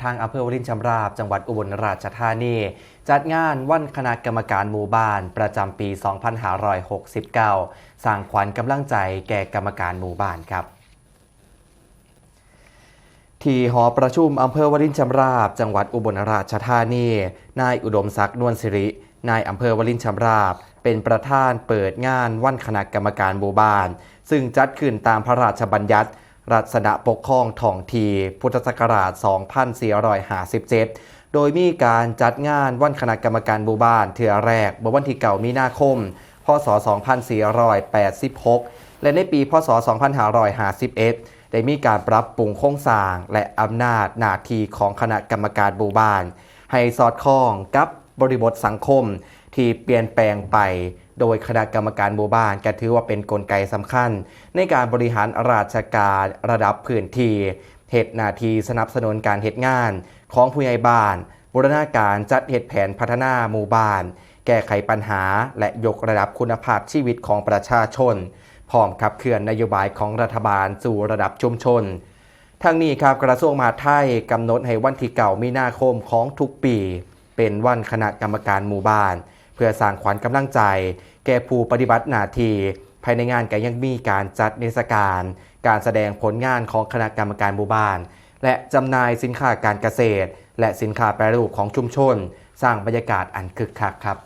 ทางอำเภอวรินชำราบจังหวัดอุบลราชธานีจัดงานวันคณะกรรมการหมู่บ้านประจำปี 2569 สร้างขวัญกำลังใจแก่กรรมการหมู่บ้านครับที่หอประชุมอำเภอวรินชำราบจังหวัดอุบลราชธานีนายอุดมศักดิ์นวลศิรินายอำเภอวรินชำราบเป็นประธานเปิดงานวันคณะกรรมการหมู่บ้านซึ่งจัดขึ้นตามพระราชบัญญัติรัษฎปกครองท้องที่พุทธศักราช 2457 โดยมีการจัดงานวันคณะกรรมการหมู่บ้านเทื่อแรกเมื่อวันที่9 มีนาคม พ.ศ. 2486 และในปี พ.ศ. 2551 ได้มีการปรับปรุงโครงสร้างและอำนาจหน้าที่ของคณะกรรมการหมู่บ้านให้สอดคล้องกับบริบทสังคมที่เปลี่ยนแปลงไปโดยคณะกรรมการหมู่บ้านก็ถือว่าเป็นกลไกสำคัญในการบริหารราชการระดับพื้นที่เฮ็ดหน้าที่สนับสนุนการเฮ็ดงานของผู้ใหญ่บ้านบูรณาการจัดเฮ็ดแผนพัฒนาหมู่บ้านแก้ไขปัญหาและยกระดับคุณภาพชีวิตของประชาชนพร้อมขับเคลื่อนนโยบายของรัฐบาลสู่ระดับชุมชนทั้งนี้ครับกระทรวงมหาดไทยกำหนดให้วันที่9 มีนาคมของทุกปีเป็นวันคณะกรรมการหมู่บ้านเพื่อสร้างขวัญกำลังใจแก่ผู้ปฏิบัติหน้าที่ภายในงานก็ยังมีการจัดนิทรรศการการแสดงผลงานของคณะกรรมการหมู่บ้านและจำหน่ายสินค้าการเกษตรและสินค้าแปรรูปของชุมชนสร้างบรรยากาศอันคึกคักครับ